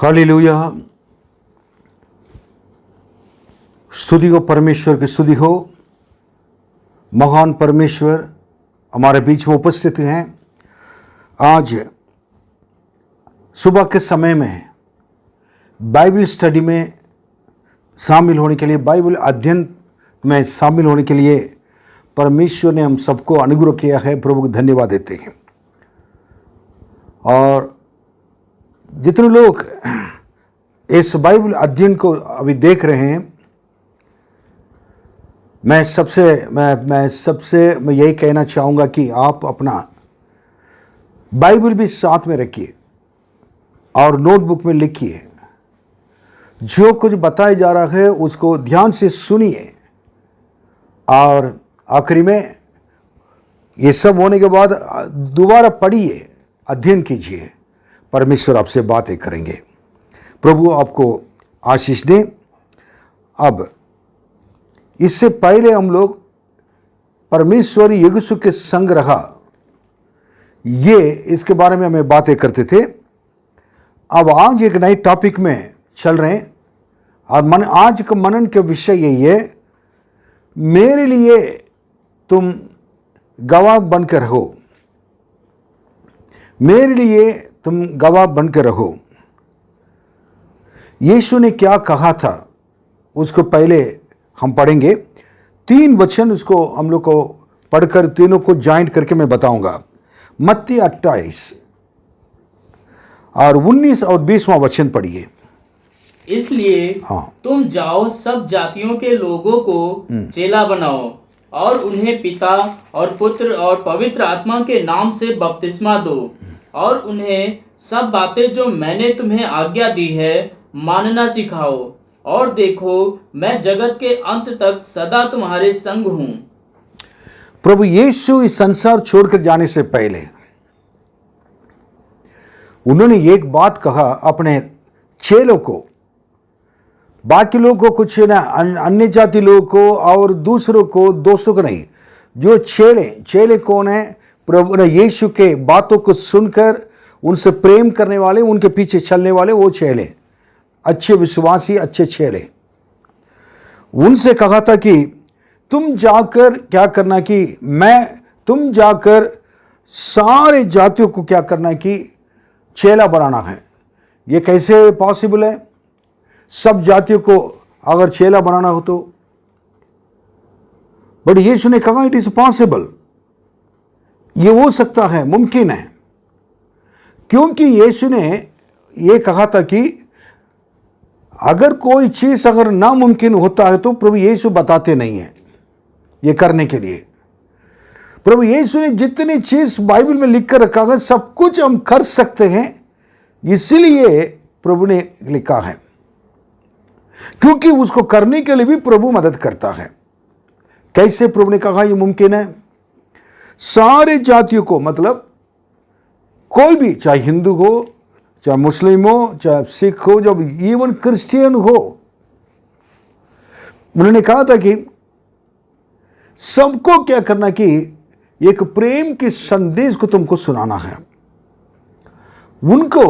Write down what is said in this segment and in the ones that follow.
Hallelujah. स्तुति हो परमेश्वर की स्तुति हो। महान परमेश्वर हमारे बीच में उपस्थित हैं। आज सुबह के समय में बाइबल स्टडी में शामिल होने के लिए, बाइबल अध्ययन में शामिल होने के लिए परमेश्वर ने हम सबको अनुग्रह किया है। प्रभु को धन्यवाद देते हैं। और जितने लोग इस बाइबल अध्ययन को अभी देख रहे हैं, मैं यही कहना चाहूँगा कि आप अपना बाइबल भी साथ में रखिए और नोटबुक में लिखिए। जो कुछ बताया जा रहा है उसको ध्यान से सुनिए और आखिरी में ये सब होने के बाद दोबारा पढ़िए, अध्ययन कीजिए। परमेश्वर आपसे बातें करेंगे। प्रभु आपको आशीष दे। अब इससे पहले हम लोग परमेश्वर यीशु के संग रहा, इसके बारे में हमें बातें करते थे। अब आज एक नए टॉपिक में चल रहे हैं और आज का मनन का विषय यही है, मेरे लिए तुम गवाह बनकर रहो। मेरे लिए तुम गवाह बनकर रहो। यीशु ने क्या कहा था उसको पहले हम पढ़ेंगे। 3 वचन उसको हम लोग को पढ़कर तीनों को ज्वाइंट करके मैं बताऊंगा। मत्ती 28 और 19 और 20वां वचन पढ़िए। इसलिए तुम जाओ, सब जातियों के लोगों को चेला बनाओ और उन्हें पिता और पुत्र और पवित्र आत्मा के नाम से बपतिस्मा दो और उन्हें सब बातें जो मैंने तुम्हें आज्ञा दी है मानना सिखाओ। और देखो, मैं जगत के अंत तक सदा तुम्हारे संग हूं। प्रभु यीशु इस संसार छोड़कर जाने से पहले उन्होंने एक बात कहा अपने चेलों को, बाकी लोगों को कुछ ना, अन्य जाति लोगों को और दूसरों को, दोस्तों को नहीं। जो चेले कौन है? प्रभु ने यीशु के बातों को सुनकर उनसे प्रेम करने वाले, उनके पीछे चलने वाले, वो चेले, अच्छे विश्वासी, अच्छे चेले। उनसे कहा था कि तुम जाकर क्या करना कि तुम जाकर सारे जातियों को क्या करना कि चेला बनाना है। ये कैसे पॉसिबल है? सब जातियों को अगर चेला बनाना हो तो? बट यीशु ने कहा इट इज पॉसिबल, ये हो सकता है, मुमकिन है। क्योंकि यीशु ने ये कहा था कि अगर कोई चीज अगर नामुमकिन होता है तो प्रभु यीशु बताते नहीं है ये करने के लिए। प्रभु यीशु ने जितनी चीज बाइबल में लिख कर रखा है सब कुछ हम कर सकते हैं, इसीलिए प्रभु ने लिखा है, क्योंकि उसको करने के लिए भी प्रभु मदद करता है। कैसे प्रभु ने कहा ये मुमकिन है? सारे जातियों को, मतलब कोई भी, चाहे हिंदू हो, चाहे मुस्लिम हो, चाहे सिख हो, जब इवन क्रिश्चियन हो, उन्होंने कहा था कि सबको क्या करना कि एक प्रेम के संदेश को तुमको सुनाना है। उनको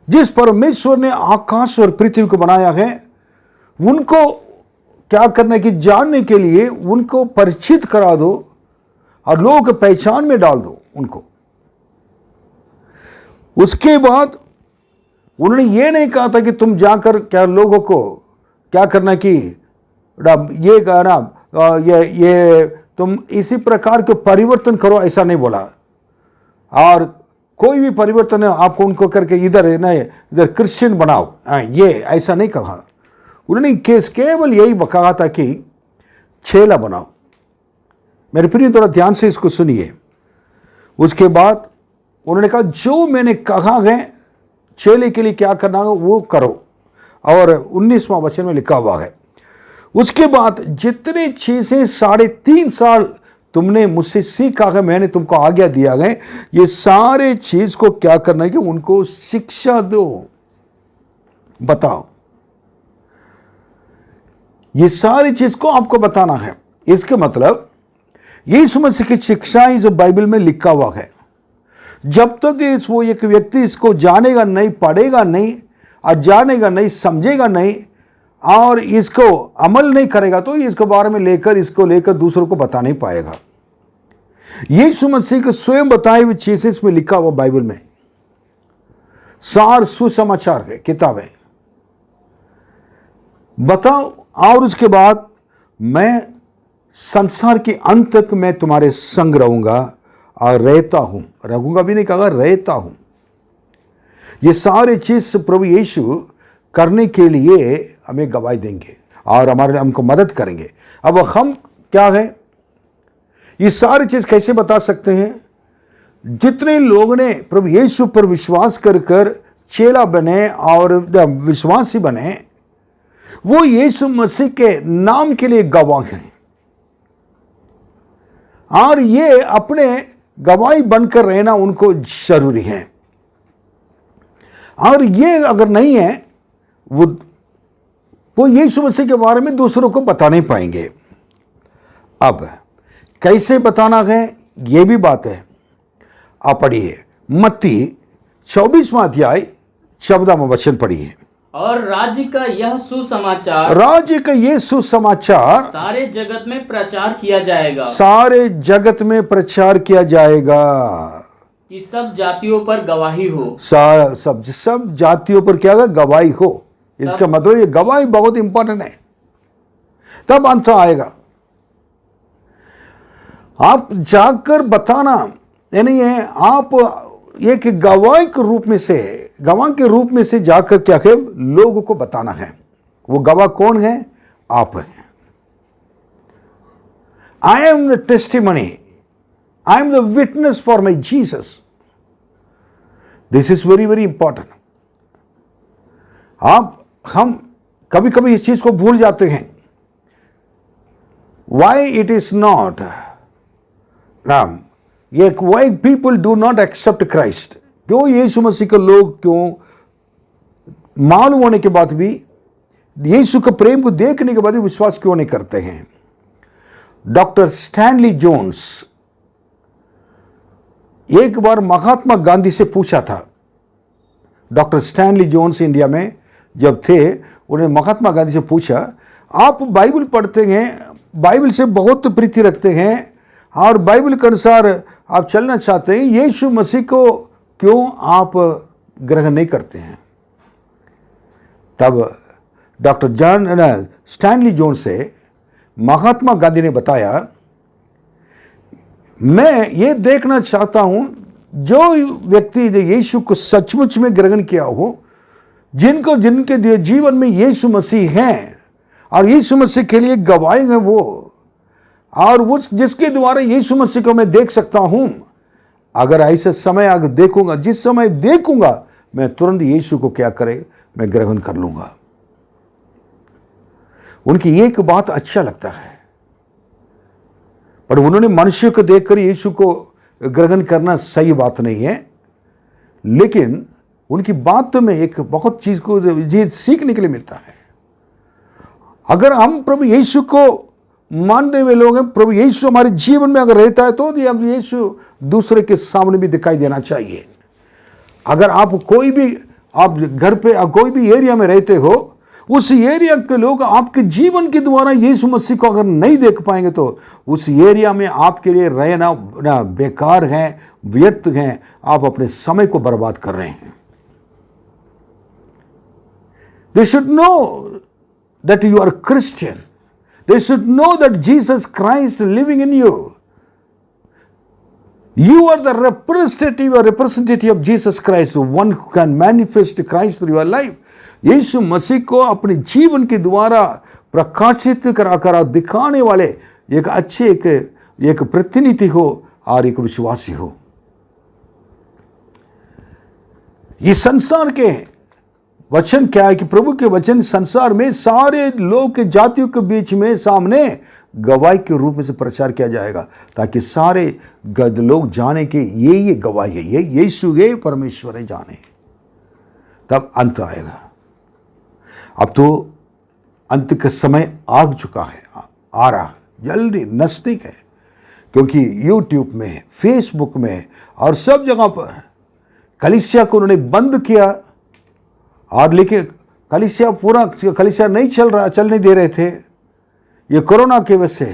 जिस परमेश्वर ने आकाश और पृथ्वी को बनाया है उनको क्या करना कि जानने के लिए उनको परिचित करा दो और लोगों के पहचान में डाल दो उनको। उसके बाद उन्होंने ये नहीं कहा था कि तुम जाकर क्या लोगों को क्या करना कि ये कहना ये तुम इसी प्रकार के परिवर्तन करो, ऐसा नहीं बोला। और कोई भी परिवर्तन है आपको उनको करके इधर क्रिश्चियन बनाओ, ये ऐसा नहीं कहा। उन्होंने केवल यही कहा था कि चेला बनाओ। मेरे प्रिय, थोड़ा ध्यान से इसको सुनिए। उसके बाद उन्होंने कहा जो मैंने कहा है चेले के लिए क्या करना है वो करो, और 19वां वचन में लिखा हुआ है। उसके बाद जितनी चीजें 3.5 साल तुमने मुझसे सीखा है, मैंने तुमको आज्ञा दिया है, ये सारे चीज को क्या करना है कि उनको शिक्षा दो। बताओ, ये सारी चीज को आपको बताना है। इसका मतलब यीशु मसीह की शिक्षाएं जो बाइबल में लिखा हुआ है, जब तक इस वो एक व्यक्ति इसको जानेगा नहीं, पढ़ेगा नहीं, और जानेगा नहीं, समझेगा नहीं और इसको अमल नहीं करेगा तो इसके बारे में इसको लेकर दूसरों को बता नहीं पाएगा। यीशु मसीह के स्वयं बताए हुए चीजें इसमें लिखा हुआ बाइबल में, सार सुसमाचार के किताब है। बताओ, और उसके बाद मैं संसार के अंत तक मैं तुम्हारे संग रहूंगा और रहता हूं, रहूंगा भी नहीं कहा, रहता हूं। ये सारे चीज प्रभु यीशु करने के लिए हमें गवाही देंगे और हमको मदद करेंगे। अब हम क्या है, ये सारी चीज कैसे बता सकते हैं? जितने लोगों ने प्रभु यीशु पर विश्वास कर चेला बने और विश्वासी बने, वो यीशु मसीह के नाम के लिए गवाह हैं और ये अपने गवाही बनकर रहना उनको जरूरी है। और ये अगर नहीं है, वो यीशु मसीह के बारे में दूसरों को बता नहीं पाएंगे। अब कैसे बताना है, ये भी बात है। आप पढ़िए मत्ती 24वां अध्याय 14वां वचन पढ़िए। और राज्य का यह सुसमाचार, राज्य का ये सुसमाचार सारे जगत में प्रचार किया जाएगा, सारे जगत में प्रचार किया जाएगा कि सब जातियों पर गवाही हो। सब जातियों पर क्या गवाही हो। इसका मतलब ये गवाही बहुत इंपॉर्टेंट है। तब अंत आएगा। आप जाकर बताना यानी है, आप एक गवाह के रूप में से जाकर क्या है, लोगों को बताना है। वो गवाह कौन है? आप हैं। I am the testimony, I am the witness for my Jesus. This is very very important. हम कभी कभी इस चीज को भूल जाते हैं। Why it is not why people do not accept Christ? क्यों यीशु मसीह के लोग क्यों मालूम होने के बाद भी, यीशु के प्रेम को देखने के बाद भी विश्वास क्यों नहीं करते हैं? डॉक्टर स्टैनली जोन्स एक बार महात्मा गांधी से पूछा था। डॉक्टर स्टैनली जोन्स इंडिया में जब थे, उन्होंने महात्मा गांधी से पूछा, आप बाइबल पढ़ते हैं, बाइबल से बहुत प्रीति रखते हैं और बाइबल के अनुसार आप चलना चाहते हैं, यीशु मसीह को क्यों आप ग्रहण नहीं करते हैं? तब डॉक्टर स्टैनली जोन्स से महात्मा गांधी ने बताया, मैं ये देखना चाहता हूं जो व्यक्ति यीशु को सचमुच में ग्रहण किया हो, जिनके जीवन में यीशु मसीह हैं और यीशु मसीह के लिए गवाही है वो, और वो जिसके द्वारा यीशु मसीह को मैं देख सकता हूं, अगर ऐसे समय अगर देखूंगा, जिस समय देखूंगा, मैं तुरंत यीशु को क्या करे, मैं ग्रहण कर लूंगा। उनकी एक बात अच्छा लगता है, पर उन्होंने मनुष्य को देखकर यीशु को ग्रहण करना सही बात नहीं है। लेकिन उनकी बात में एक बहुत चीज को सीखने के लिए मिलता है। अगर हम प्रभु यीशु को मानने हुए लोग हैं, प्रभु यीशु हमारे जीवन में अगर रहता है, तो अब यीशु दूसरे के सामने भी दिखाई देना चाहिए। अगर आप कोई भी, आप घर पे कोई भी एरिया में रहते हो, उस एरिया के लोग आपके जीवन के द्वारा यीशु मसीह को अगर नहीं देख पाएंगे, तो उस एरिया में आपके लिए रहना बेकार है, व्यर्थ है, आप अपने समय को बर्बाद कर रहे हैं। They should know that you are Christian. They should know that Jesus Christ living in you. You are the representative of Jesus Christ, one who can manifest Christ through your life. यीशु मसीह को अपने जीवन के द्वारा प्रकाशित करा दिखाने वाले एक अच्छे एक प्रतिनिधि हो और एक विश्वासी हो। ये संसार के वचन क्या है कि प्रभु के वचन संसार में सारे लोग के जातियों के बीच में सामने गवाही के रूप में से प्रचार किया जाएगा, ताकि सारे लोग जाने कि ये गवाही है, ये यीशु है, परमेश्वर है, जाने। तब अंत आएगा। अब तो अंत का समय आ चुका है, आ रहा है, जल्दी नजदीक है। क्योंकि यूट्यूब में, फेसबुक में और सब जगह पर कलीसिया को उन्होंने बंद किया। और लेकिन कलीसिया नहीं चलने दे रहे थे, ये कोरोना की वजह से।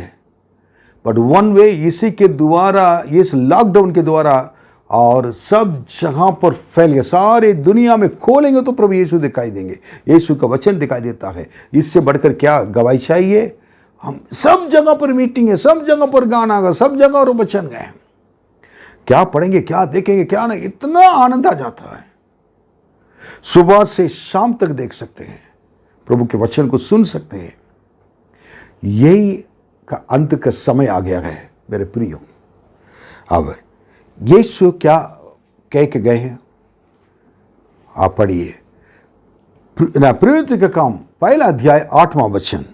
बट वन वे, इसी के द्वारा, इस लॉकडाउन के द्वारा और सब जगह पर फैल गया। सारे दुनिया में खोलेंगे तो प्रभु यीशु दिखाई देंगे, यीशु का वचन दिखाई देता है। इससे बढ़कर क्या गवाही चाहिए? हम सब जगह पर मीटिंग है, सब जगह पर गाना गा, सब जगह और वचन गए। क्या पढ़ेंगे, क्या देखेंगे, क्या नहीं, इतना आनंद आ जाता है। सुबह से शाम तक देख सकते हैं, प्रभु के वचन को सुन सकते हैं। यही का अंत का समय आ गया है मेरे प्रियो। अब यीशु क्या कह के गए हैं, आप पढ़िए प्रवृत्ति का काम, पहला अध्याय 8वां वचन।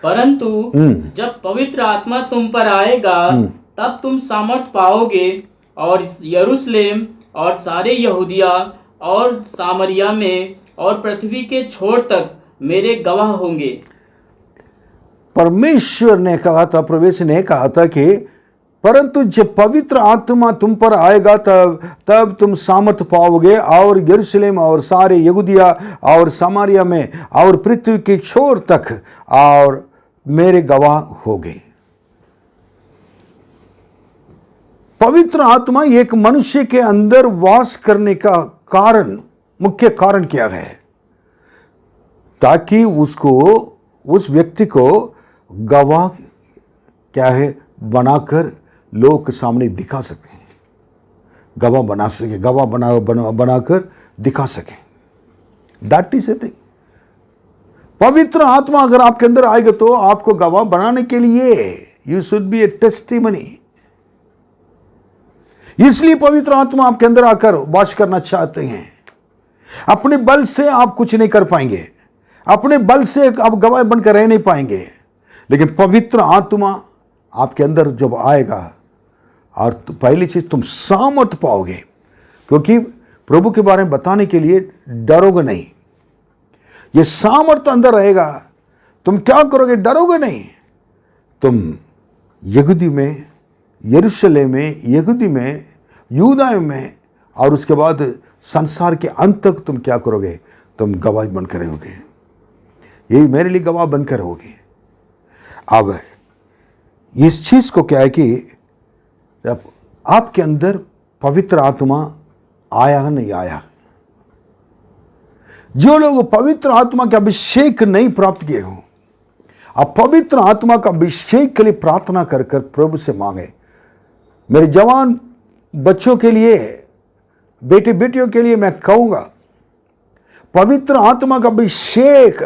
परंतु जब पवित्र आत्मा तुम पर आएगा तब तुम सामर्थ पाओगे और यरूशलेम और सारे यहूदिया और सामरिया में और पृथ्वी के छोर तक मेरे गवाह होंगे। परमेश्वर ने कहा था, प्रवेश ने कहा था कि परंतु जब पवित्र आत्मा तुम पर आएगा तब तुम सामर्थ पाओगे और यरूशलेम और सारे यहूदिया और सामरिया में और पृथ्वी के छोर तक और मेरे गवाह होगे। पवित्र आत्मा एक मनुष्य के अंदर वास करने का कारण, मुख्य कारण क्या है? ताकि उस व्यक्ति को गवाह क्या है बनाकर लोग के सामने दिखा सकें, गवाह बना सके, गवाह बनाकर दिखा सकें। That is a thing. पवित्र आत्मा अगर आपके अंदर आएगा तो आपको गवाह बनाने के लिए you should be A testimony. इसलिए पवित्र आत्मा आपके अंदर आकर वास करना चाहते हैं। अपने बल से आप कुछ नहीं कर पाएंगे, अपने बल से आप गवाह बनकर रह नहीं पाएंगे। लेकिन पवित्र आत्मा आपके अंदर जब आएगा और पहली चीज तुम सामर्थ पाओगे, क्योंकि प्रभु के बारे में बताने के लिए डरोगे नहीं। ये सामर्थ अंदर रहेगा, तुम क्या करोगे? डरोगे नहीं। तुम यहूदी में, यरूशलेम में, यहूदी में, यूदा में और उसके बाद संसार के अंत तक तुम क्या करोगे? तुम गवाह बनकर रहोगे। यही मेरे लिए गवाह बनकर रहोगे। अब इस चीज को क्या है कि जब आपके अंदर पवित्र आत्मा आया नहीं आया, जो लोग पवित्र आत्मा का अभिषेक नहीं प्राप्त किए हो, आप पवित्र आत्मा का अभिषेक के लिए प्रार्थना कर कर प्रभु से मांगे। मेरे जवान बच्चों के लिए, बेटे बेटियों के लिए मैं कहूंगा, पवित्र आत्मा का अभिषेक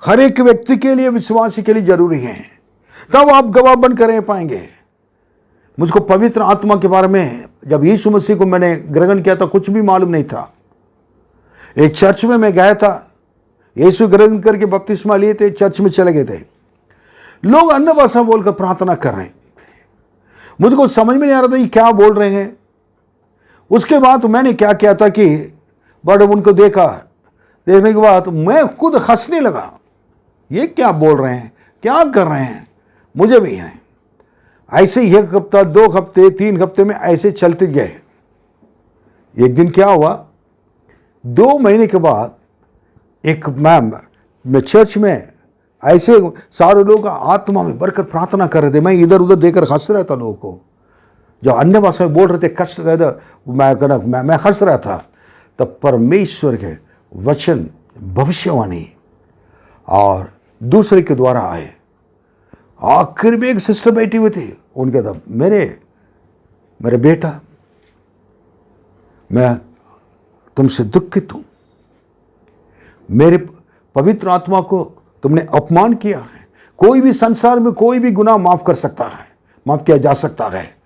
हर एक व्यक्ति के लिए, विश्वासी के लिए जरूरी है। तब आप गवाह बनकर रह पाएंगे। मुझको पवित्र आत्मा के बारे में जब यीशु मसीह को मैंने ग्रहण किया था कुछ भी मालूम नहीं था। एक चर्च में मैं गया था, यीशु ग्रहण करके बपतिस्मा लिए थे, चर्च में चले गए थे। लोग अन्य भाषा बोलकर प्रार्थना कर रहे हैं, मुझको समझ में नहीं आ रहा था ये क्या बोल रहे हैं। उसके बाद मैंने क्या किया था कि बड़े उनको देखा, देखने के बाद मैं खुद हंसने लगा। ये क्या बोल रहे हैं, क्या कर रहे हैं, मुझे भी है। ऐसे ही 1 हफ्ता, 2 हफ्ते, 3 हफ्ते में ऐसे चलते गए। एक दिन क्या हुआ, 2 महीने के बाद एक मैं चर्च में ऐसे सारे लोग आत्मा में भरकर प्रार्थना कर रहे थे। मैं इधर उधर देखकर हंस रहा था। लोगों को जो अन्य भाषा में बोल रहे थे कष्ट मैं हंस रहा था। तब परमेश्वर के वचन, भविष्यवाणी और दूसरे के द्वारा आए। आखिर में एक सिस्टर बैठी हुई थी, उनके तब मेरे बेटा, मैं तुमसे दुखित हूं, मेरे पवित्र आत्मा को तुमने अपमान किया है। कोई भी संसार में कोई भी गुनाह माफ कर सकता है, माफ किया जा सकता है,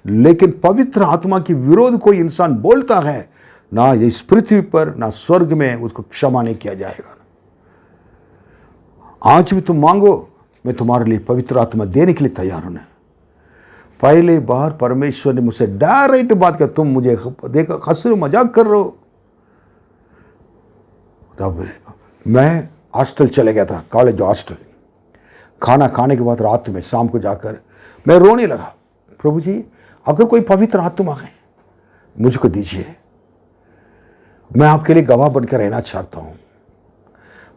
लेकिन पवित्र आत्मा की विरोध कोई इंसान बोलता है ना, इस पृथ्वी पर ना स्वर्ग में उसको क्षमा नहीं किया जाएगा। आज भी तुम मांगो, मैं तुम्हारे लिए पवित्र आत्मा देने के लिए तैयार हूं। पहले बार परमेश्वर ने मुझसे डायरेक्ट बात कर, तुम मुझे देखो हंस रहे हो, मजाक कर रहे हो। तब मैं हॉस्टल चले गया था, कॉलेज हॉस्टल। खाना खाने के बाद रात में शाम को जाकर मैं रोने लगा, प्रभु जी अगर कोई पवित्र आत्मा है मुझको दीजिए, मैं आपके लिए गवाह बनकर रहना चाहता हूं।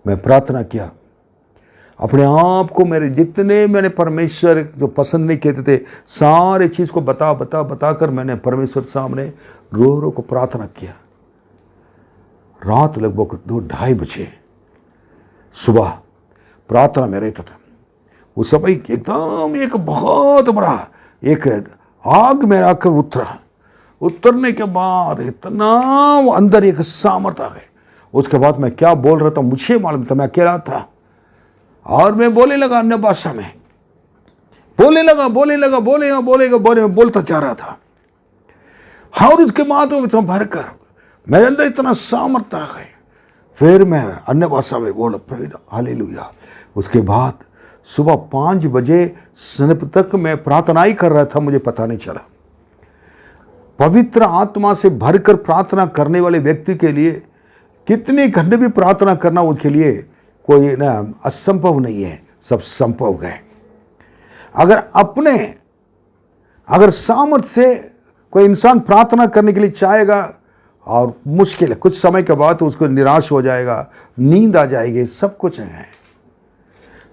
मैं प्रार्थना किया, अपने आप को मेरे जितने मैंने परमेश्वर जो पसंद नहीं कहते थे सारे चीज को बता कर मैंने परमेश्वर सामने रो रो को प्रार्थना किया। रात लगभग 2-2:30 बजे सुबह प्रार्थना में रहता था। उस समय एकदम एक बहुत बड़ा एक आग मेरा आकर उतरा। उतरने के बाद इतना अंदर एक सामर्थ्य आ गई। उसके बाद मैं क्या बोल रहा था मुझे मालूम था, मैं अकेला था और मैं बोलने लगा अन्य भाषा में, बोलता जा रहा था। और उसके बाद वो इतना भरकर मेरे अंदर इतना सामर्थ्य आ गई। फिर मैं अन्य भाषा में बोला हालेलुया। उसके बाद सुबह 5 बजे सनप तक मैं प्रार्थना ही कर रहा था, मुझे पता नहीं चला। पवित्र आत्मा से भरकर प्रार्थना करने वाले व्यक्ति के लिए कितने घंटे भी प्रार्थना करना उनके लिए कोई ना असंभव नहीं है, सब संभव है। अगर सामर्थ्य से कोई इंसान प्रार्थना करने के लिए चाहेगा और मुश्किल है, कुछ समय के बाद उसको निराश हो जाएगा, नींद आ जाएगी, सब कुछ है।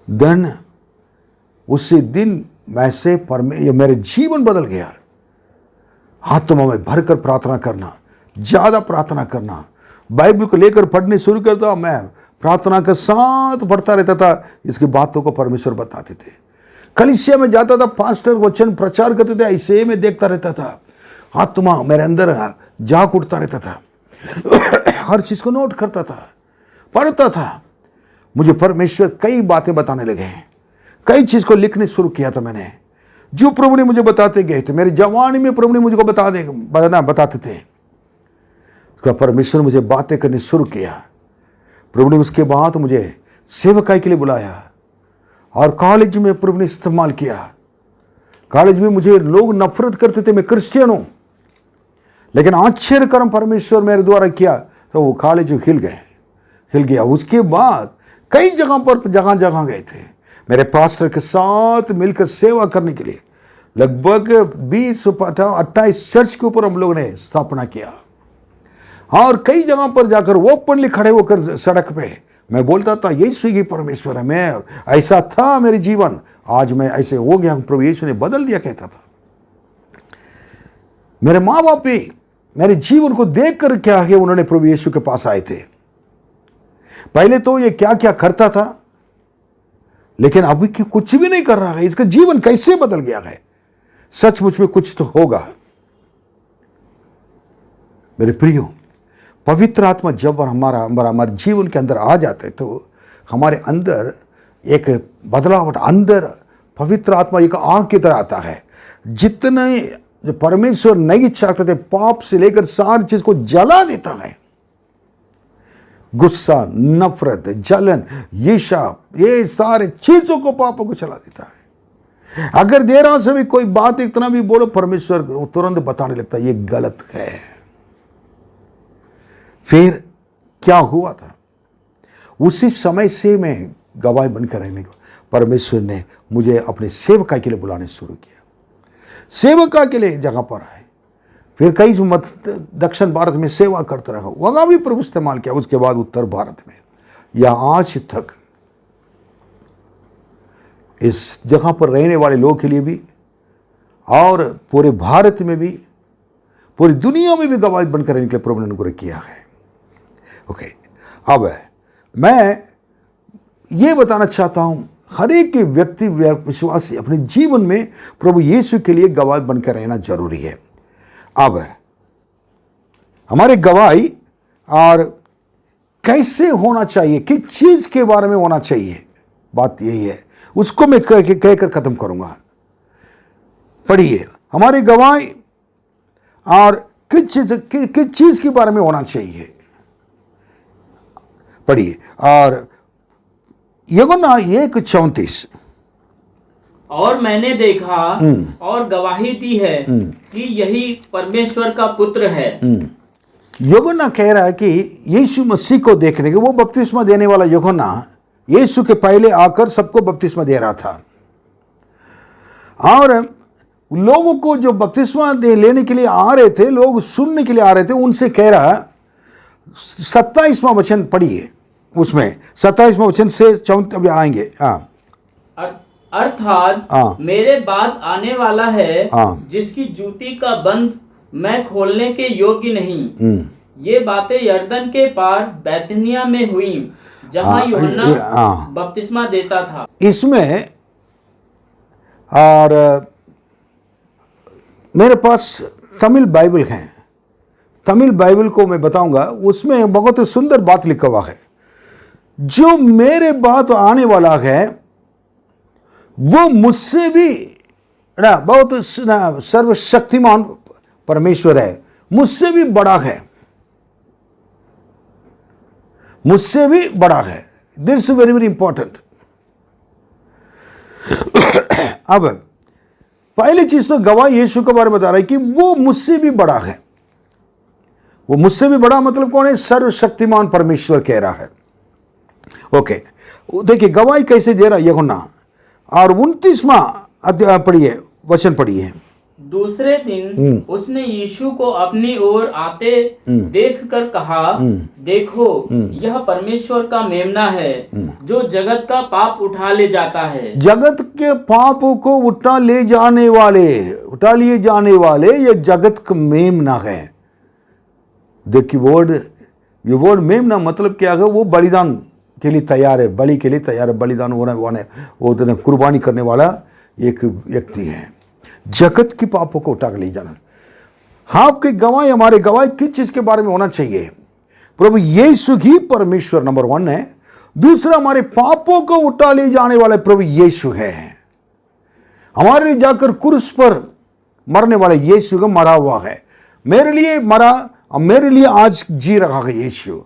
देन उसी दिन वैसे मेरे जीवन बदल गया। आत्मा में भरकर प्रार्थना करना, ज्यादा प्रार्थना करना, बाइबल को लेकर पढ़ने शुरू करता। मैं प्रार्थना के साथ पढ़ता रहता था, इसकी बातों को परमेश्वर बताते थे। कलीसिया में जाता था, पास्टर वचन प्रचार करते थे, ऐसे में देखता रहता था। आत्मा मेरे अंदर जाग उठता रहता था। हर चीज को नोट करता था, पढ़ता था। मुझे परमेश्वर कई बातें बताने लगे, कई चीज को लिखने शुरू किया था मैंने, जो प्रभु ने मुझे बताते गए थे। मेरी जवानी में प्रभु ने मुझको बताते थे। उसका परमेश्वर मुझे बातें करनी शुरू किया। प्रभु ने उसके बाद मुझे सेवकाई के लिए बुलाया और कॉलेज में प्रभु ने इस्तेमाल किया। कॉलेज में मुझे लोग नफरत करते थे, मैं क्रिश्चियन हूं, लेकिन आश्चर्य कर्म परमेश्वर मेरे द्वारा किया तो वो कॉलेज हिल गया। उसके बाद कई जगह गए थे मेरे पास्टर के साथ मिलकर सेवा करने के लिए। लगभग 20-28 चर्च के ऊपर हम लोगों ने स्थापना किया और कई जगह पर जाकर ओपनली खड़े होकर सड़क पे मैं बोलता था यीशु ही परमेश्वर है। मैं ऐसा था मेरे जीवन, आज मैं ऐसे हो गया, प्रभु यीशु ने बदल दिया कहता था। मेरे माँ बाप भी मेरे जीवन को देखकर क्या है, उन्होंने प्रभु यीशु के पास आए थे। पहले तो ये क्या क्या करता था, लेकिन अभी कुछ भी नहीं कर रहा है। इसका जीवन कैसे बदल गया है, सचमुच में कुछ तो होगा। मेरे प्रियो, पवित्र आत्मा जब हमारे जीवन के अंदर आ जाते हैं तो हमारे अंदर एक बदलाव, अंदर पवित्र आत्मा एक आग की तरह आता है। जितने जो परमेश्वर नहीं चाहते थे, पाप से लेकर सारी चीज को जला देता है। गुस्सा, नफरत, जलन, ईर्ष्या, ये सारे चीजों को पापों को चला देता है। अगर देर से भी कोई बात इतना भी बोलो, परमेश्वर तुरंत बताने लगता है ये गलत है। फिर क्या हुआ था, उसी समय से मैं गवाही बनकर रहने को परमेश्वर ने मुझे अपने सेवका के लिए बुलाने शुरू किया। सेवका के लिए जगह पर आए, फिर कई दक्षिण भारत में सेवा करता रहा, वहां भी प्रभु इस्तेमाल किया। उसके बाद उत्तर भारत में, या आज तक इस जगह पर रहने वाले लोगों के लिए भी और पूरे भारत में भी, पूरी दुनिया में भी गवाही बनकर रहने के लिए प्रभु ने अनुग्रह किया है। ओके, अब मैं ये बताना चाहता हूं, हर एक व्यक्ति विश्वासी अपने जीवन में प्रभु यीशु के लिए गवाही बनकर रहना जरूरी है। अब हमारे गवाही और कैसे होना चाहिए, किस चीज के बारे में होना चाहिए, बात यही है। उसको मैं कहकर खत्म करूंगा। पढ़िए, हमारी गवाही और किस चीज के बारे में होना चाहिए, पढ़िए। और यूहन्ना 1:34, और मैंने देखा और गवाही दी है कि यही परमेश्वर का पुत्र है। यूहन्ना कह रहा है कि यीशु मसीह को देखने के, वो बपतिस्मा देने वाला यूहन्ना यीशु के पहले आकर सबको बपतिस्मा दे रहा था। और लोगों को जो बपतिस्मा लेने के लिए आ रहे थे, लोग सुनने के लिए आ रहे थे, उनसे कह रहा 27वां वचन पढ़िए, उसमें 27वां वचन से 34 आएंगे। अर्थात मेरे बाद आने वाला है जिसकी जूती का बंध मैं खोलने के योग्य नहीं। ये बातें यरदन के पार बैतनिया में हुई जहां यूहन्ना बपतिस्मा देता था। इसमें और मेरे पास तमिल बाइबल है, तमिल बाइबल को मैं बताऊंगा, उसमें बहुत ही सुंदर बात लिखा हुआ है। जो मेरे बाद आने वाला है वो मुझसे भी ना बहुत सर्वशक्तिमान परमेश्वर है, मुझसे भी बड़ा है, मुझसे भी बड़ा है। This is very very important. अब पहली चीज तो गवाह यीशु के बारे में बता रहा है कि वो मुझसे भी बड़ा है। वो मुझसे भी बड़ा मतलब कौन है? सर्वशक्तिमान परमेश्वर कह रहा है। ओके, देखिए गवाही कैसे दे रहा है यूहन्ना। और 29वां अध्याय पढ़िए, वचन पढ़िए। दूसरे दिन उसने यीशु को अपनी ओर आते देखकर कहा, देखो यह परमेश्वर का मेमना है जो जगत का पाप उठा ले जाता है। जगत के पाप को उठा लिए जाने वाले ये जगत का मेमना है। देखिए ये वर्ड मेमना मतलब क्या है? वो बलिदान के लिए तैयार है, बलि के लिए तैयार है, बलिदान होने वाले वो कुर्बानी करने वाला एक व्यक्ति है। जगत के पापों को उठा कर ले जाना। आपकी गवाही, हमारे गवाही किस चीज के बारे में होना चाहिए? प्रभु यीशु ही परमेश्वर नंबर 1 है। दूसरा, हमारे पापों को उठा ले जाने वाले प्रभु यीशु है। हमारे लिए जाकर क्रूस पर मरने वाले यीशु का मरा हुआ है, मेरे लिए मरा और मेरे लिए आज जी रहा है यीशु।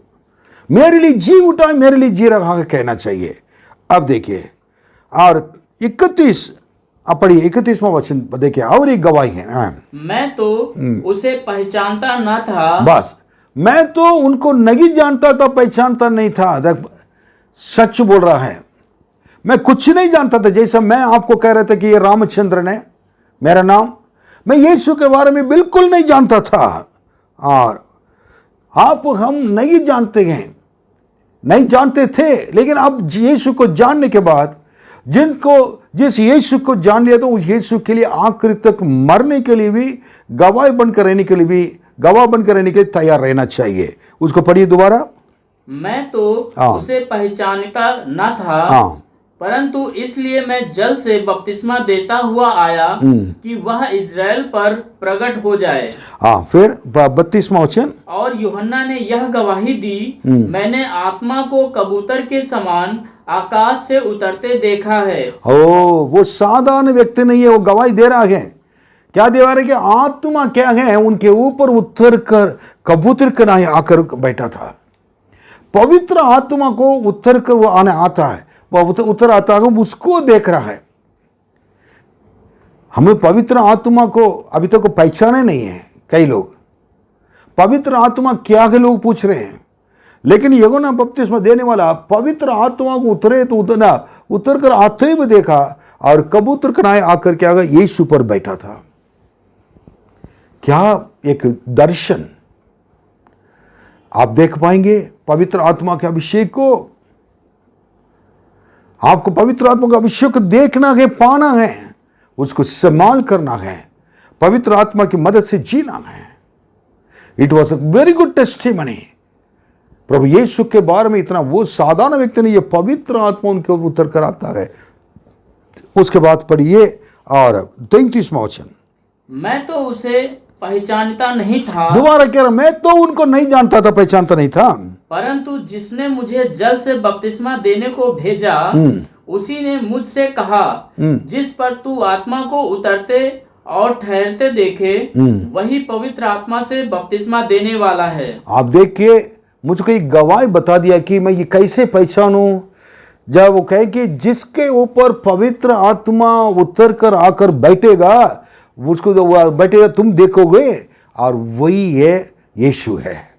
मेरे लिए जी उठा, मेरे लिए जी रहा है कहना चाहिए। अब देखिए और 31 पढ़िए, 31वां वचन देखिए, और एक गवाही है। मैं तो उसे पहचानता न था। बस, मैं तो उनको नहीं जानता था, पहचानता नहीं था। सच बोल रहा है, मैं कुछ नहीं जानता था। जैसे मैं आपको कह रहा था कि ये रामचंद्रन है मेरा नाम, मैं यीशु के बारे में बिल्कुल नहीं जानता था। और आप हम नहीं जानते हैं, नहीं जानते थे, लेकिन अब यीशु को जानने के बाद जिस यीशु को जान लिया तो उस यीशु के लिए आखिर तक मरने के लिए भी, गवाह बनकर रहने के लिए भी, गवाह बनकर रहने के लिए तैयार रहना चाहिए। उसको पढ़िए दोबारा। मैं तो उसे पहचानता न था, परंतु इसलिए मैं जल से बपतिस्मा देता हुआ आया कि वह इज़राइल पर प्रकट हो जाए। फिर 32वां वचन। और यूहन्ना ने यह गवाही दी, मैंने आत्मा को कबूतर के समान आकाश से उतरते देखा है। वो साधारण व्यक्ति नहीं है, वो गवाही दे रहा है। क्या दे रहा है कि आत्मा क्या है उनके ऊपर उतर कर कबूतर का नाम आकर बैठा था। पवित्र आत्मा को उतर कर वो आने आता है, वो उतर आता है, उसको देख रहा है। हमें पवित्र आत्मा को अभी तक पहचाने नहीं है। कई लोग पवित्र आत्मा क्या है लोग पूछ रहे हैं, लेकिन यूहन्ना बपतिस्मा देने वाला पवित्र आत्मा को उतरे तो उतर कर आते ही भी देखा, और कबूतर कनाए आकर क्या यीशु पर बैठा था। क्या एक दर्शन आप देख पाएंगे पवित्र आत्मा के अभिषेक को। आपको पवित्र आत्मा का अभिषेक देखना है, पाना है, उसको संभाल करना है, पवित्र आत्मा की मदद से जीना है। It was a very good testimony. प्रभु यीशु के बारे में इतना, वो साधारण व्यक्ति नहीं, ये पवित्र आत्मा उनके ऊपर उतर कर आता है। उसके बाद पढ़िए और 33वां वचन। मैं तो उसे पहचानता नहीं था। दोबारा कह रहा, मैं तो उनको नहीं जानता था, पहचानता नहीं था, परंतु जिसने मुझे जल से बपतिस्मा देने को भेजा उसी ने मुझसे कहा, जिस पर तू आत्मा को उतरते और ठहरते देखे वही पवित्र आत्मा से बपतिस्मा देने वाला है। आप देखिए, मुझको एक गवाही बता दिया कि मैं ये कैसे पहचानूं। जब वो कहे कि जिसके ऊपर पवित्र आत्मा उतर कर आकर बैठेगा, उसको जो बैठेगा तुम देखोगे, और वही है यीशु है।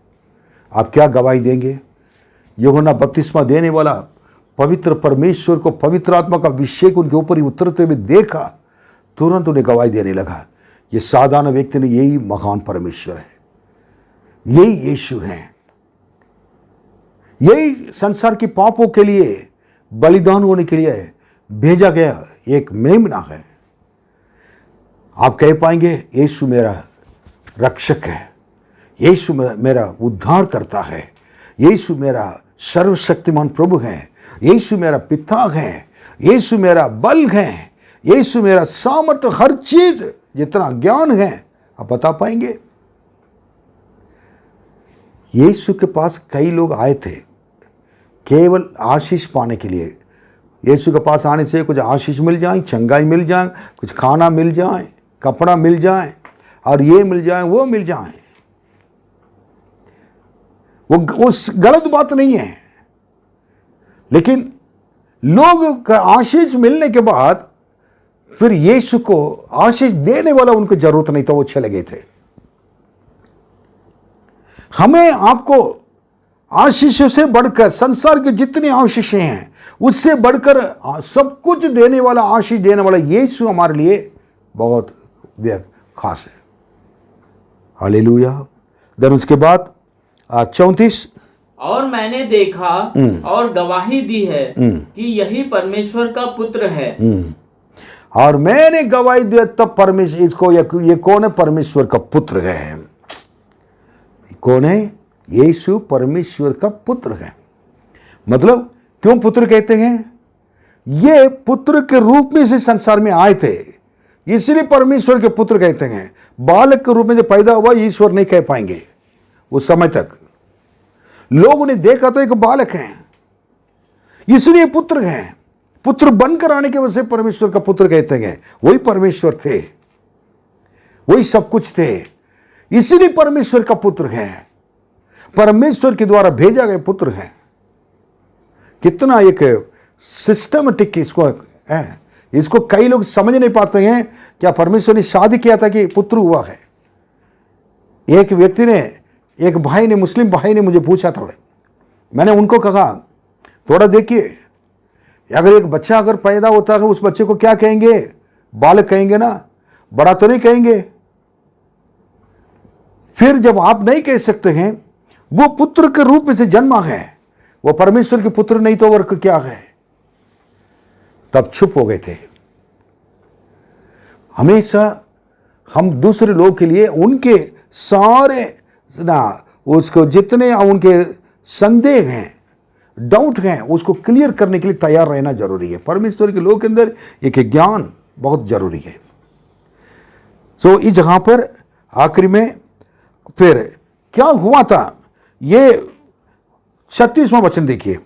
आप क्या गवाही देंगे? यूहन्ना बपतिस्मा देने वाला पवित्र परमेश्वर को, पवित्र आत्मा का अभिषेक उनके ऊपर ही उतरते हुए देखा, तुरंत उन्हें गवाही देने लगा, ये साधारण व्यक्ति ने, यही महान परमेश्वर है, यही यीशु है, यही संसार के पापों के लिए बलिदान होने के लिए भेजा गया एक मेमना है। आप कह पाएंगे यीशु मेरा रक्षक है, यीशु मेरा उद्धार करता है, यीशु मेरा सर्वशक्तिमान प्रभु है, यीशु मेरा पिता है, यीशु मेरा बल है, यीशु मेरा सामर्थ्य, हर चीज जितना ज्ञान है, आप बता पाएंगे? यीशु के पास कई लोग आए थे केवल आशीष पाने के लिए। यीशु के पास आने से कुछ आशीष मिल जाए, चंगाई मिल जाए, कुछ खाना मिल जाए, कपड़ा मिल जाए, और ये मिल जाए, वो मिल जाए। वो गलत बात नहीं है, लेकिन लोग का आशीष मिलने के बाद फिर यीशु को आशीष देने वाला उनको जरूरत नहीं था, वो चले गए थे। हमें आपको आशीषों से बढ़कर, संसार की जितनी आशीषें हैं उससे बढ़कर सब कुछ देने वाला, आशीष देने वाला यीशु हमारे लिए बहुत खास है। हालेलुया। देन उसके बाद 34, और मैंने देखा और गवाही दी है कि यही परमेश्वर का पुत्र है। और मैंने गवाही दी तब परमेश्वर, इसको ये कौन है? परमेश्वर का पुत्र है। कौन है? यीशु परमेश्वर का पुत्र है। मतलब क्यों पुत्र कहते हैं? ये पुत्र के रूप में से संसार में आए थे, इसलिए परमेश्वर के पुत्र कहते हैं। बालक के रूप में जो पैदा हुआ, ईश्वर नहीं कह पाएंगे उस समय तक। लोगों ने देखा तो एक बालक है, इसलिए पुत्र हैं। पुत्र बनकर आने की वजह से परमेश्वर का पुत्र कहते हैं। वही परमेश्वर थे, वही सब कुछ थे, इसलिए परमेश्वर का पुत्र है, परमेश्वर के द्वारा भेजा गए पुत्र है। कितना एक सिस्टमेटिक इसको है। इसको कई लोग समझ नहीं पाते हैं। क्या परमेश्वर ने शादी किया था कि पुत्र हुआ है? एक व्यक्ति ने, एक भाई ने, मुस्लिम भाई ने मुझे पूछा था, मैंने उनको कहा थोड़ा देखिए, अगर एक बच्चा अगर पैदा होता है उस बच्चे को क्या कहेंगे? बालक कहेंगे ना, बड़ा तो नहीं कहेंगे। फिर जब आप नहीं कह सकते हैं वो पुत्र के रूप में से जन्मा है, वो परमेश्वर के पुत्र नहीं तो और क्या है? तब चुप हो गए थे। हमेशा हम दूसरे लोग के लिए उनके सारे ना उसको जितने उनके संदेह हैं, डाउट हैं, उसको क्लियर करने के लिए तैयार रहना जरूरी है। परमेश्वर के लोग के अंदर एक ज्ञान बहुत जरूरी है। सो इस जगह पर आखिरी में फिर क्या हुआ था, ये 36वां वचन देखिए,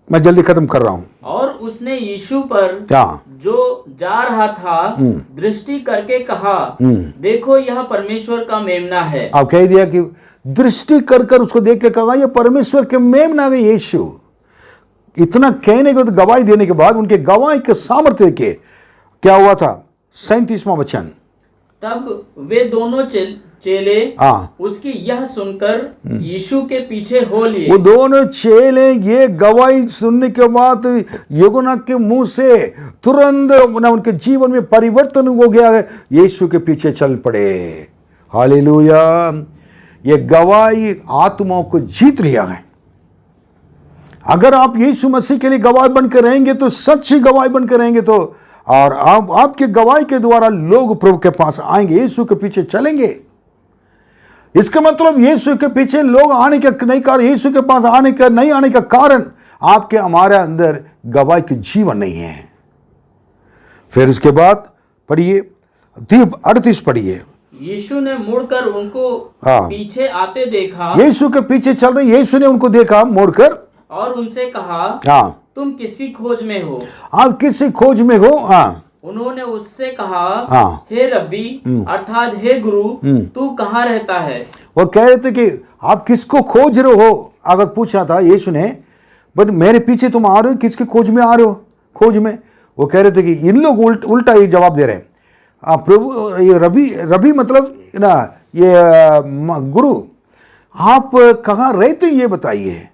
मैं जल्दी खत्म कर रहा हूं। और उसने यीशु पर क्या जो जा रहा था दृष्टि करके कहा, देखो यह परमेश्वर का मेमना है। आप कह दिया कि दृष्टि कर उसको देख के कहा, यह परमेश्वर के मेमना है यीशु। इतना कहने के बाद, गवाही देने के बाद, उनके गवाही के सामर्थ्य के क्या हुआ था? 37वां वचन, तब वे दोनों चेले उसकी यह सुनकर यीशु के पीछे हो लिए। वो दोनों चेले ये गवाही सुनने के बाद यूहन्ना के मुंह से तुरंत उनके जीवन में परिवर्तन हो गया है, यीशु के पीछे चल पड़े। हालेलुया। ये गवाही आत्माओं को जीत लिया है। अगर आप यीशु मसीह के लिए गवाही बनकर रहेंगे तो, सच्ची गवाही बनकर रहेंगे तो, और आपके गवाही के द्वारा लोग प्रभु के पास आएंगे, यीशु के पीछे चलेंगे। इसका मतलब यीशु के पीछे लोग आने का नहीं कारण, यीशु के पास आने का नहीं आने का कारण आपके हमारे अंदर गवाही के जीवन नहीं है। फिर उसके बाद पढ़िए 38 पढ़िए। यीशु ने मुड़कर उनको पीछे आते देखा। यीशु के पीछे चल रहे, यीशु ने उनको देखा मुड़कर और उनसे कहा, तुम किसकी खोज में हो? आप किसी खोज में हो? उन्होंने उससे कहा, हे रब्बी, अर्थात हे गुरु, तू कहाँ रहता है? वो कह रहे थे कि आप किसको खोज रहे हो? अगर पूछा था यीशु ने, बट मेरे पीछे तुम आ रहे हो, किसके खोज में आ रहे हो? खोज में वो कह रहे थे कि इन लोग उल्टा ये जवाब दे रहे हैं, प्रभु ये रबी मतलब ना, ये गुरु, आप कहाँ रहते ये बताइए।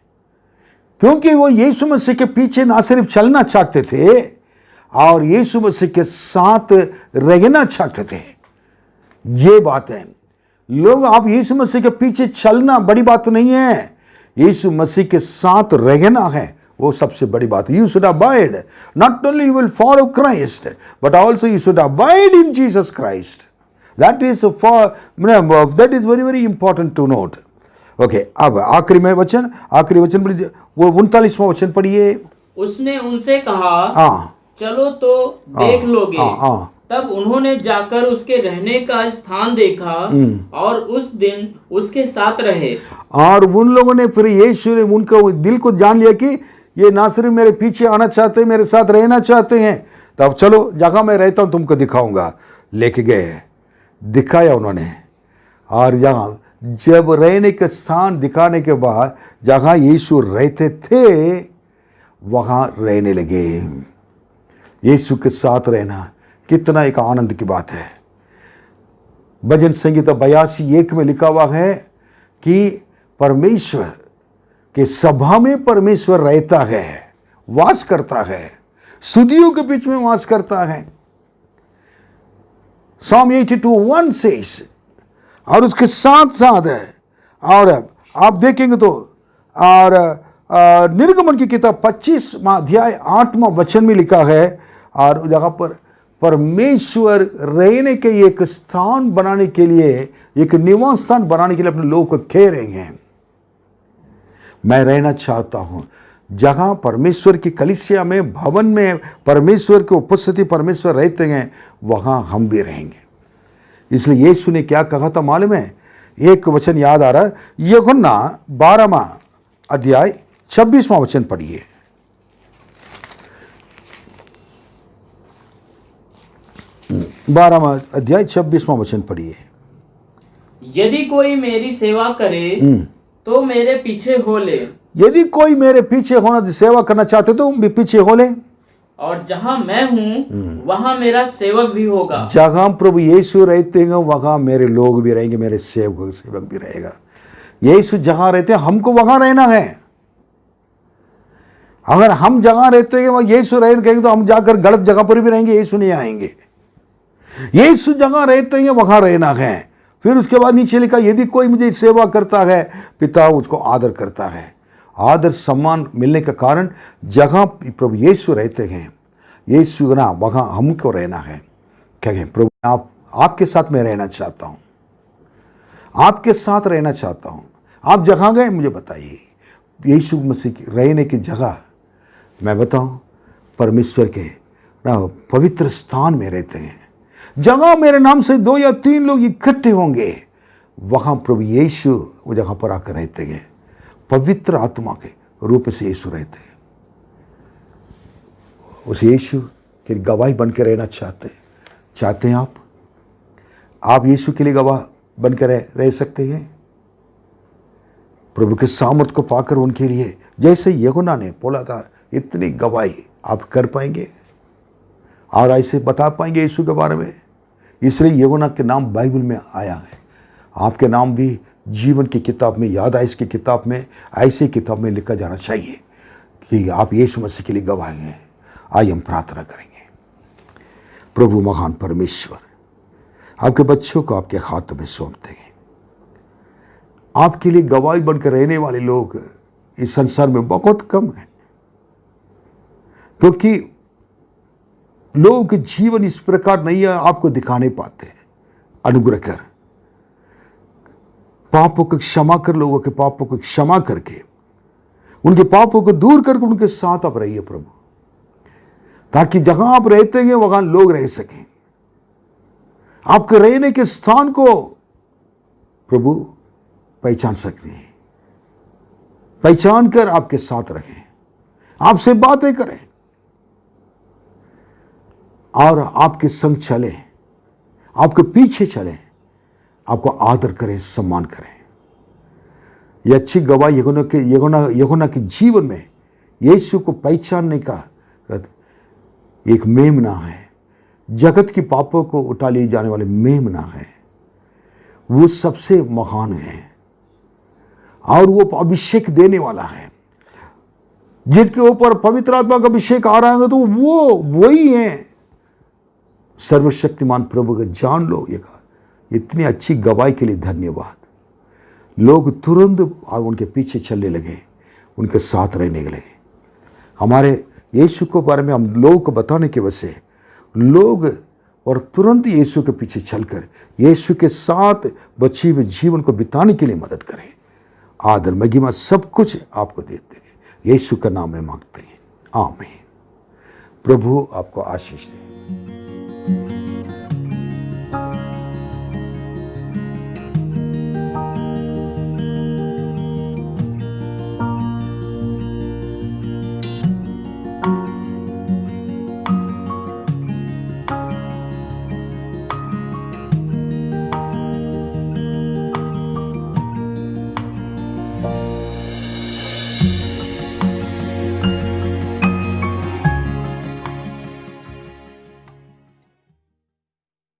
क्योंकि वो यीशु मसीह के पीछे ना सिर्फ चलना चाहते थे, और यीशु मसीह के साथ रहना चाहते थे। ये बात है, लोग आप यीशु मसीह के पीछे चलना बड़ी बात नहीं है, यीशु मसीह के साथ रहना है, वो सबसे बड़ी बात है। You should abide, not only you will follow Christ but also you should abide in Jesus Christ. That is very very important to note. Okay, अब आखिरी वचन पढ़िए, वो 39वां वचन पढ़िए। उसने उनसे कहा, चलो तो देख लोगे। तब उन्होंने जाकर उसके रहने का स्थान देखा और उस दिन उसके साथ रहे। और उन लोगों ने फिर यीशु ने उनका दिल को जान लिया कि ये नासरी मेरे पीछे आना चाहते हैं, मेरे साथ रहना चाहते हैं, तब चलो जगह मैं रहता हूं तुमको दिखाऊंगा। लेके गए, दिखाया उन्होंने, और जहाँ जब रहने का स्थान दिखाने के बाद जहाँ यीशु रहते थे वहाँ रहने लगे। यीशु के साथ रहना कितना एक आनंद की बात है। भजन संगीता 82:1 में लिखा हुआ है कि परमेश्वर के सभा में परमेश्वर रहता है, वास करता है, स्तुतियों के बीच में वास करता है। Psalm 82:1 says, और उसके साथ साथ है, और आप देखेंगे तो, और निर्गमन की किताब 25वां अध्याय 8वां वचन में लिखा है, और जगह पर परमेश्वर रहने के एक स्थान बनाने के लिए, एक निवास स्थान बनाने के लिए अपने लोगों को कह रहे हैं, मैं रहना चाहता हूं जहां परमेश्वर की कलीसिया में, भवन में परमेश्वर की उपस्थिति, परमेश्वर रहते हैं, वहां हम भी रहेंगे। इसलिए यीशु ने क्या कहा था मालूम है? एक वचन याद आ रहा है, यूहन्ना 12वां अध्याय 26वां वचन पढ़िए। बारहवां अध्याय 26वां वचन पढ़िए। यदि कोई मेरी सेवा करे तो मेरे पीछे हो ले। यदि कोई मेरे पीछे होना, सेवा करना चाहते तो भी पीछे हो ले। और जहां मैं हूं वहां मेरा सेवक भी होगा। जहां प्रभु यीशु रहते हैं वहां मेरे लोग भी रहेंगे, मेरे सेवक भी रहेगा। यीशु जहां रहते हैं हमको वहां रहना है। अगर हम जहां रहते हैं वहां यीशु रहेंगे तो हम जाकर गलत जगह पर भी रहेंगे, यीशु नहीं आएंगे। यीशु जहां रहते हैं वहां रहना है। फिर उसके बाद नीचे लिखा, यदि कोई मुझे सेवा करता है पिता उसको आदर करता है। आदर सम्मान मिलने के कारण जहां प्रभु यीशु रहते हैं, यीशु ना वहां हमको रहना है। क्या कहें, प्रभु आपके साथ मैं रहना चाहता हूं, आपके साथ रहना चाहता हूं। आप जहां गए मुझे बताइए, यीशु मसीह की रहने की जगह मैं बताऊं, परमेश्वर के पवित्र स्थान में रहते हैं। जहां मेरे नाम से 2 या 3 लोग इकट्ठे होंगे वहां प्रभु यीशु वो जगह पर आकर रहते हैं। पवित्र आत्मा के रूप से यीशु रहते हैं। उस यीशु की गवाही बनकर रहना चाहते हैं आप यीशु के लिए गवाह बनकर रह सकते हैं। प्रभु के सामर्थ को पाकर उनके लिए, जैसे यूहन्ना ने बोला था, इतनी गवाही आप कर पाएंगे और ऐसे बता पाएंगे यीशु के बारे में। इसलिए यूहन्ना के नाम बाइबल में आया है। आपके नाम भी जीवन की किताब में, यादाइश की किताब में, ऐसी किताब में लिखा जाना चाहिए कि आप यीशु मसीह के लिए गवाह हैं। आइए हम प्रार्थना करेंगे। प्रभु महान परमेश्वर, आपके बच्चों को आपके हाथों में सौंपते हैं। आपके लिए गवाही बनकर रहने वाले लोग इस संसार में बहुत कम हैं, क्योंकि लोगों के जीवन इस प्रकार नहीं है, आपको दिखा नहीं पाते। अनुग्रह कर, पापों को क्षमा कर, लोगों के पापों को क्षमा करके, उनके पापों को दूर करके उनके साथ आप रहिए प्रभु, ताकि जहां आप रहते हैं वहां लोग रह सकें। आपके रहने के स्थान को प्रभु पहचान सकते हैं, पहचान कर आपके साथ रहें, आपसे बातें करें और आपके संग चले, आपके पीछे चलें, आपको आदर करें, सम्मान करें। यह अच्छी गवाही यूहन्ना के जीवन में यीशु को पहचानने का एक मेमना है। जगत की पापों को उठा लिए जाने वाले मेमना है, वो सबसे महान है और वो अभिषेक देने वाला है। जिनके ऊपर पवित्र आत्मा का अभिषेक आ रहा है तो वो वही है। सर्वशक्तिमान प्रभु को जान लो। ये कहा, इतनी अच्छी गवाही के लिए धन्यवाद। लोग तुरंत उनके पीछे चलने लगे, उनके साथ रहने लगे। हमारे यीशु के बारे में हम लोगों को बताने की वजह से लोग और तुरंत यीशु के पीछे चलकर यीशु के साथ बची हुए जीवन को बिताने के लिए मदद करें। आदर महिमा सब कुछ आपको देते हैं, यीशु का नाम में मांगते हैं, आमीन। प्रभु आपको आशीष दे।